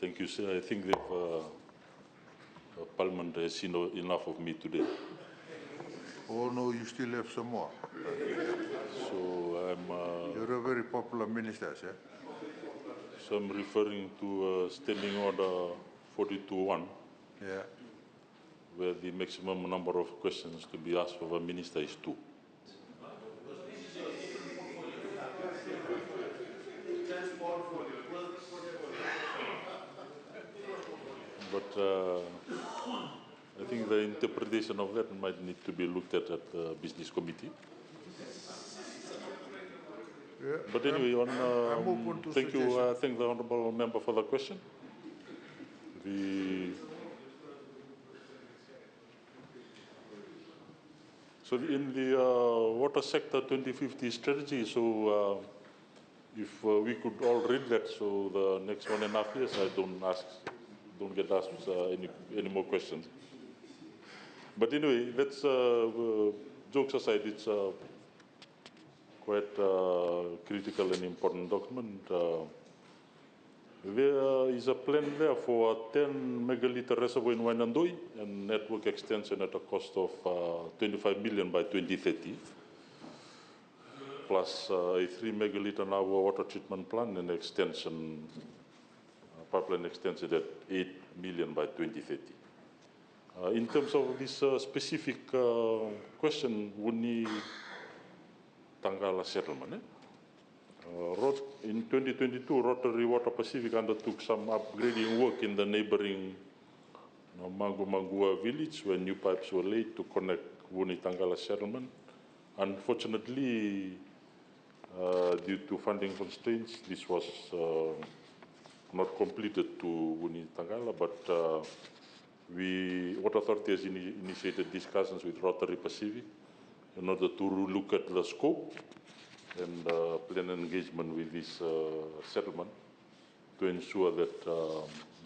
Thank you, sir. I think Parliament has seen enough of me today. Oh no, you still have some more. So You're a very popular minister, sir. So I'm referring to Standing Order 42.1, Yeah. where the maximum number of questions to be asked of a minister is 2. But I think the interpretation of that might need to be looked at the business committee. Yeah. But anyway, I'm open to thank you. suggestions. Thank the honourable member for the question. So in the water sector 2050 strategy, so if we could all read that, so the next 1.5 years, I don't get asked any more questions. But anyway, that's jokes aside. It's quite critical and important document. There is a plan there for a 10 megaliter reservoir in Wainandoi and network extension at a cost of 25 million by 2030, plus a 3 megaliter Navua water treatment plant and extension, pipeline extension at 8 million by 2030. In terms of this specific question, Vunitaqala Settlement, in 2022, Rotary Water Pacific undertook some upgrading work in the neighboring Mangua village, where new pipes were laid to connect Vunitaqala Settlement. Unfortunately, due to funding constraints, this was not completed to Vunitaqala, but Water Authority has initiated discussions with Rotary Pacific in order to look at the scope and plan engagement with this settlement to ensure that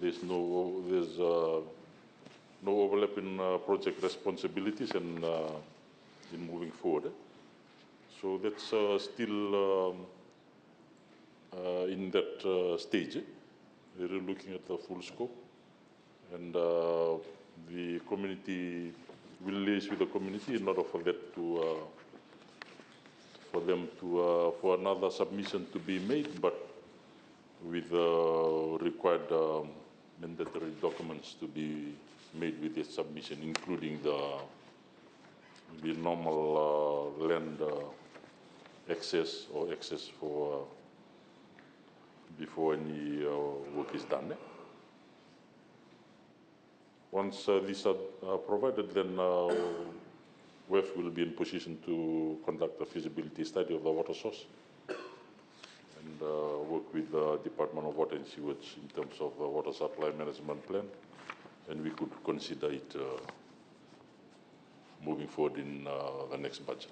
there's no overlap in project responsibilities and in moving forward. So that's still in that stage. We're looking at the full scope, and the community will liaise with the community in order for that to for another submission to be made, but with required mandatory documents to be made with this submission, including the normal land access or access for before any work is done. Once these are provided, then WEF will be in position to conduct a feasibility study of the water source and work with the Department of Water and Sewage in terms of the water supply management plan, and we could consider it moving forward in the next budget.